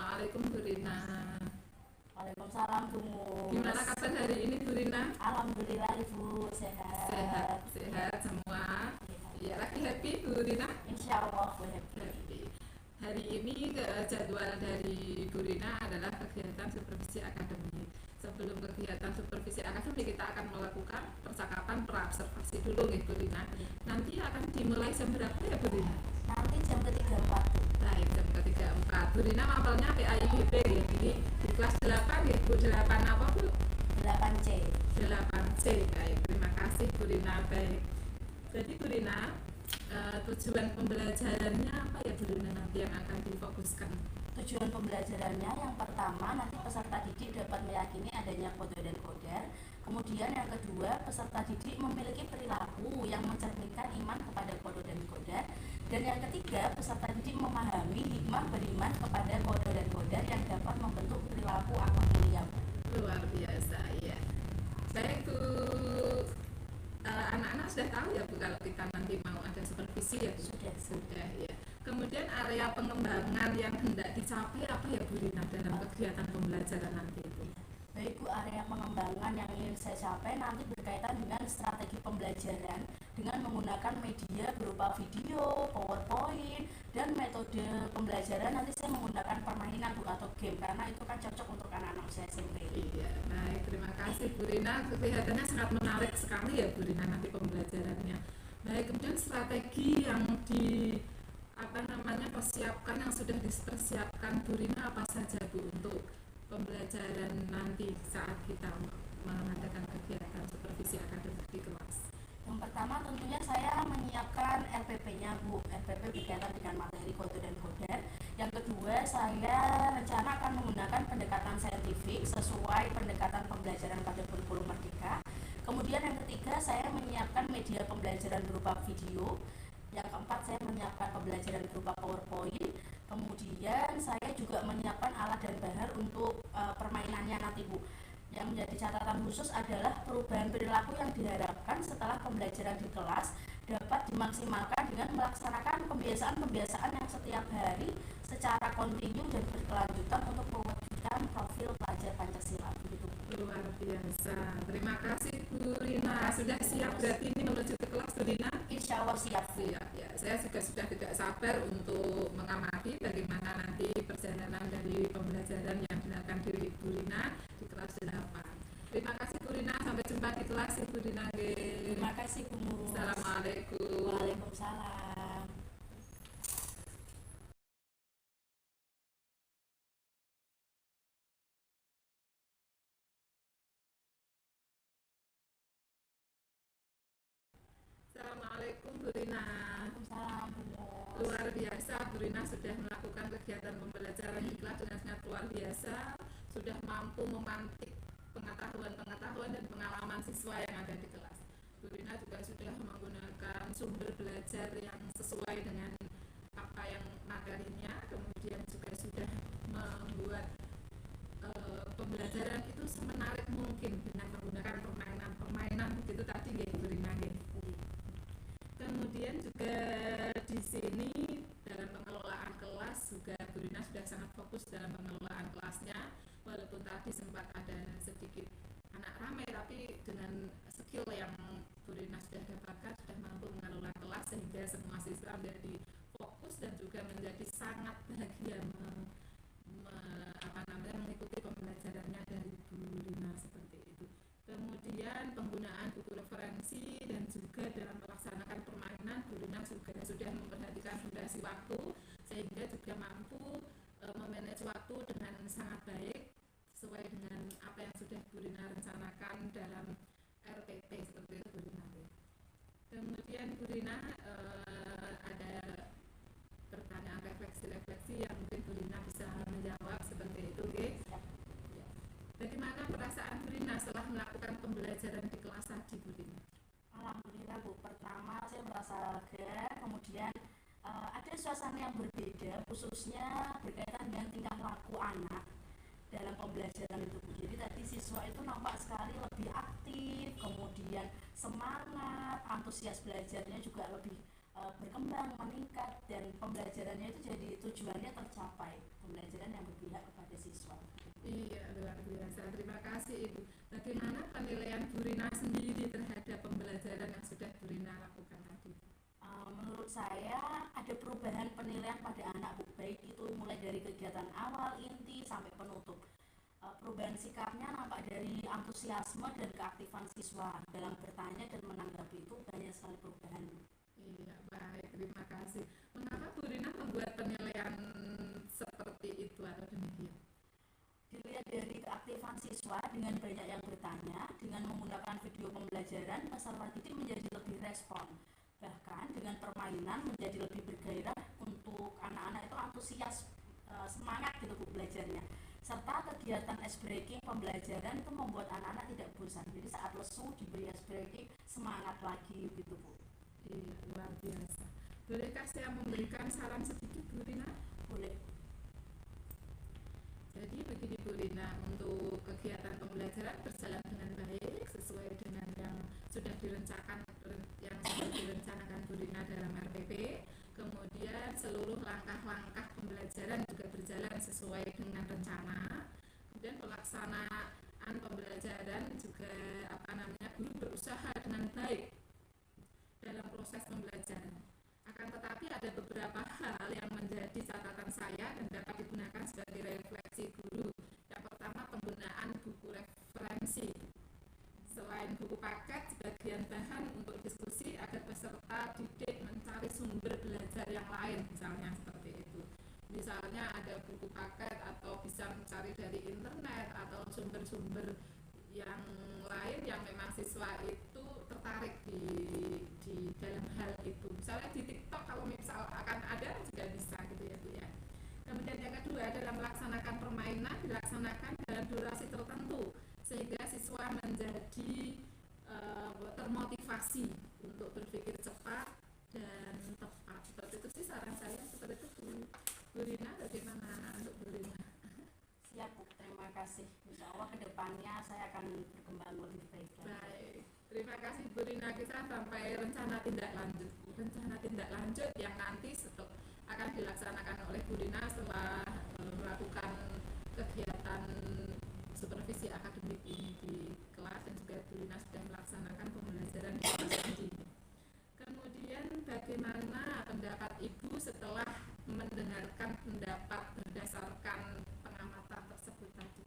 Assalamualaikum Bu Rina. Waalaikumsalam Bu. Gimana kabar hari ini Bu Rina? Alhamdulillah Ibu sehat. Sehat semua. Ya, lagi happy Bu Rina? Insya Allah happy. Hari ini jadwal dari Bu Rina adalah kegiatan supervisi akademik. Sebelum kegiatan supervisi akademik kita akan melakukan percakapan praobservasi dulu nih Bu Rina. Nanti akan dimulai jam berapa ya Bu Rina? Nanti jam ke-3-4. Baik, jam ke-3-4. Bu Rina mapelnya PAIBP ya. Jadi di kelas 8 ya Bu, 8 apa Bu? 8C. 8C. Baik, terima kasih Bu Rina. Baik. Jadi Bu Rina, tujuan pembelajarannya apa ya Bu Rina nanti yang akan difokuskan? Tujuan pembelajarannya yang pertama, nanti peserta didik dapat meyakini adanya kode dan koder. Kemudian yang kedua, peserta didik memiliki perilaku yang mencerminkan iman kepada kode dan koder. Dan yang ketiga, peserta didik memahami hikmah beriman kepada kode dan koder yang dapat membentuk perilaku akhlak mulia. Luar biasa ya. Baik Bu, anak-anak sudah tahu ya Bu kalau kita nanti mau ada supervisi ya Bu? Sudah ya. Kemudian area pengembangan yang hendak dicapai apa ya Bu Rina dalam kegiatan pembelajaran nanti itu? Baik Bu, area pengembangan yang ingin saya capai nanti berkaitan dengan strategi pembelajaran dengan menggunakan media berupa video, PowerPoint, dan metode pembelajaran nanti saya menggunakan permainan Bu atau game karena itu kan cocok untuk anak-anak usia SMP. Iya, baik, terima kasih Bu Rina. Kelihatannya sangat menarik sekali ya Bu Rina nanti pembelajarannya. Baik, kemudian strategi yang persiapkan yang sudah dipersiapkan Bu Rina apa saja Bu untuk pembelajaran nanti saat kita mengadakan kegiatan supervisi akademik di kelas? Yang pertama tentunya saya menyiapkan RPP-nya Bu, RPP berkaitan dengan materi kode dan koder. Yang kedua, saya rencana akan menggunakan pendekatan saintifik sesuai pendekatan pembelajaran pada kurikulum Merdeka. Kemudian yang ketiga, saya menyiapkan media pembelajaran berupa video. Yang keempat, saya menyiapkan pembelajaran berupa PowerPoint. Kemudian saya juga menyiapkan alat dan bahan untuk permainannya nanti Bu. Yang menjadi catatan khusus adalah perubahan perilaku yang diharapkan setelah pembelajaran di kelas dapat dimaksimalkan dengan melaksanakan pembiasaan-pembiasaan yang setiap hari secara kontinu dan berkelanjutan untuk mewujudkan profil pelajar Pancasila. Begitu. Luar biasa. Terima kasih Bu Rina. Sudah siap berarti ini menuju ke kelas Bu Rina? Insya Allah siap. Siap ya. Saya juga sudah tidak sabar untuk mengamati bagaimana nanti perjalanan dari pembelajaran yang dilakukan di Bu Rina di kelas 8. Terima kasih Bu Rina. Sampai jumpa di kelas Bu Rina. Terima kasih Bu. Assalamualaikum. Waalaikumsalam. Assalamualaikum Bu Rina. Waalaikumsalam Bu. Luar biasa Bu Rina sudah melakukan kegiatan pembelajaran di kelas dengan sangat luar biasa, sudah mampu memantik pengetahuan dan pengalaman siswa yang ada di kelas. Bu Rina juga sudah menggunakan sumber belajar yang sesuai dengan apa yang materinya, kemudian juga sudah membuat pembelajaran itu semenarik mungkin dengan menggunakan permainan begitu tadi ya Bu Rina. Kemudian juga di sini dalam pengelolaan kelas juga Bu Rina sudah sangat fokus dalam pengelolaan kelasnya, walaupun tadi sempat ada sedikit anak ramai, tapi dengan skill yang Bu Rina sudah dapatkan sudah mampu mengelola kelas sehingga semua siswa menjadi fokus dan juga menjadi sangat bahagia mengikuti pembelajarannya dari Bu Rina seperti itu. Kemudian penggunaan buku referensi dan juga dalam melaksanakan permainan Bu Rina juga sudah memperhatikan durasi waktu sehingga juga mampu memanage waktu dengan sangat baik sesuai dengan apa yang sudah Bu Rina rencanakan dalam RPP seperti itu Bu Rina. Kemudian Bu Rina ada pertanyaan refleksi yang mungkin Bu Rina bisa menjawab seperti itu, okay? Bagaimana perasaan Bu Rina setelah melakukan pembelajaran di kelas tadi Bu Rina? Alhamdulillah Bu, pertama saya merasa lega, kemudian ada suasana yang berbeda khususnya berkaitan dengan tingkah laku anak dalam pembelajaran itu Bu. Jadi tadi siswa itu nampak sekali lebih aktif, kemudian semangat, antusias belajarnya juga lebih berkembang, meningkat, dan pembelajarannya itu jadi tujuannya tercapai, pembelajaran yang berpihak kepada siswa. Iya, luar biasa. Terima kasih Ibu. Bagaimana penilaian Bu Rina sendiri terhadap pembelajaran yang sudah Bu Rina lakukan tadi? Menurut saya ada perubahan penilaian pada anak Bu, baik itu mulai dari kegiatan awal, inti, sampai penutup. Perubahan sikapnya nampak dari antusiasme dan keaktifan siswa dalam bertanya dan menanggapi, itu banyak sekali perubahan. Iya, baik, terima kasih. Mengapa Bu Rina membuat penilaian seperti itu atau demikian? Dilihat dari keaktifan siswa dengan banyak yang bertanya, dengan menggunakan video pembelajaran, peserta didik menjadi lebih respon. Bahkan dengan permainan menjadi lebih bergairah untuk anak-anak itu antusias, semangat gitu Bu belajarnya. Serta kegiatan ice breaking pembelajaran itu membuat anak-anak tidak bosan. Jadi saat lesu diberi ice breaking, semangat lagi gitu Bu. Iya, luar biasa. Bolehkah saya memberikan saran sedikit Bu Rina? Boleh. Jadi begini Bu Rina, untuk kegiatan pembelajaran berjalan dengan baik sesuai dengan yang sudah direncanakan Bu Rina dalam RPP. Kemudian seluruh langkah-langkah pembelajaran juga berjalan sesuai dengan rencana. Kemudian pelaksanaan pembelajaran juga guru berusaha dengan baik dalam proses pembelajaran. Akan tetapi ada beberapa hal yang menjadi catatan saya dan dapat digunakan sebagai refleksi guru. Yang pertama, penggunaan buku referensi. Selain buku paket, sebagian bahan untuk diskusi agar peserta didik mencari sumber belajar yang lain, misalnya seperti itu. Misalnya ada buku paket atau bisa mencari dari internet atau sumber-sumber yang lain yang memang siswa itu tertarik di dalam hal itu. Misalnya di TikTok kalau misal akan ada juga bisa gitu ya Bu ya. Kemudian yang kedua adalah melaksanakan permainan dilaksanakan dalam durasi tertentu sehingga siswa menjadi termotivasi untuk berpikir cepat dan tepat. Seperti itu sih saran saya, seperti itu Bu Rina. Bagaimana untuk Bu Rina? Siap Bu, terima kasih. Insya Allah kedepannya saya akan berkembang lebih baik lagi. Baik, terima kasih Bu Rina. Kita sampai rencana tindak lanjut. Rencana tindak lanjut yang nanti akan dilaksanakan oleh Bu Rina setelah melakukan kegiatan supervisi akademik ini di kelas, dan juga Bu Rina sudah melaksanakan pembelajaran di kelas ini. Kemudian bagaimana pendapat Ibu setelah mendengarkan pendapat berdasarkan pengamatan tersebut tadi?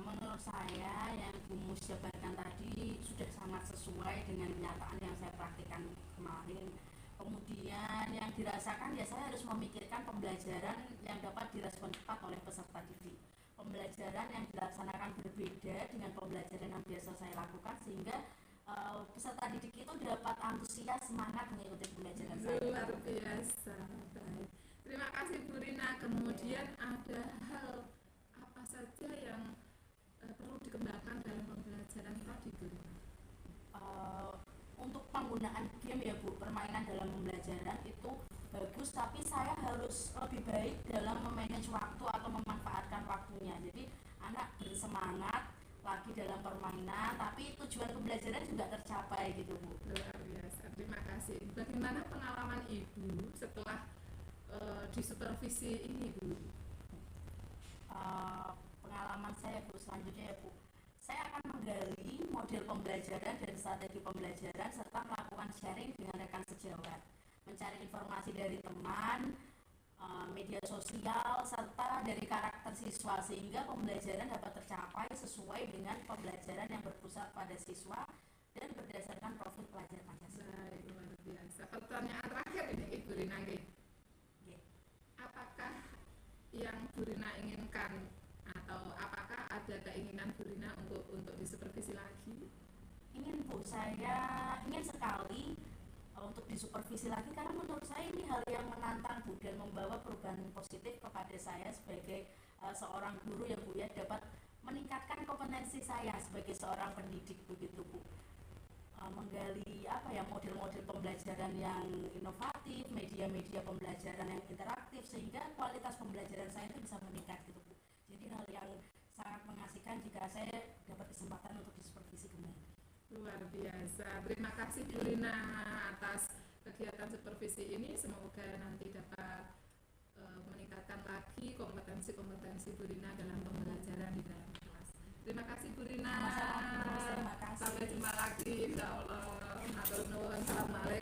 Menurut saya yang Bu Mus jabarkan tadi sudah sangat sesuai dengan kenyataan yang saya praktikkan kemarin. Kemudian yang dirasakan ya saya harus memikirkan pembelajaran yang dapat direspon cepat oleh peserta didik. Pembelajaran yang dilaksanakan berbeda dengan pembelajaran yang biasa saya lakukan sehingga peserta didik itu dapat antusias, semangat mengikuti pembelajaran saya. Luar biasa. Baik. Terima kasih Bu Rina. Kemudian ada hal apa saja yang perlu dikembangkan dalam pembelajaran tadi Bu Rina? Untuk penggunaan game ya Bu, permainan dalam pembelajaran itu bagus, tapi saya harus lebih baik dalam memanage waktu atau memanfaatkan waktunya. Jadi anak bersemangat lagi dalam permainan, tapi tujuan pembelajaran juga tercapai gitu Bu. Luar biasa, terima kasih. Bagaimana pengalaman Ibu setelah disupervisi ini Bu? Pengalaman saya Bu selanjutnya ya Bu, saya akan menggali model pembelajaran dan strategi pembelajaran serta melakukan sharing dengan rekan sejawat, mencari informasi dari teman, media sosial, serta dari karakter siswa sehingga pembelajaran dapat tercapai sesuai dengan pembelajaran yang berpusat pada siswa dan berdasarkan profil pelajar Pancasila. Baik, luar biasa. Pertanyaan terakhir ini Ibu Rina. Apakah yang Bu Rina inginkan atau apakah ada keinginan Bu Rina untuk disupervisi lagi? Ingin Bu, saya ingin sekali untuk disupervisi lagi karena menurut saya ini hal yang menantang Bu dan membawa perubahan positif kepada saya sebagai seorang guru ya Bu ya, dapat meningkatkan kompetensi saya sebagai seorang pendidik begitu Bu. Menggali model-model pembelajaran yang inovatif, media-media pembelajaran yang interaktif sehingga kualitas pembelajaran saya itu bisa meningkat gitu Bu. Jadi hal yang sangat mengasihkan jika saya dapat kesempatan untuk disupervisi kembali. Luar biasa. Terima kasih Bu Rina atas kegiatan supervisi ini semoga nanti dapat meningkatkan lagi kompetensi Bu Rina dalam pembelajaran di dalam kelas. Terima kasih Bu Rina. Terima kasih. Sampai jumpa lagi. Insya Allah. Assalamualaikum.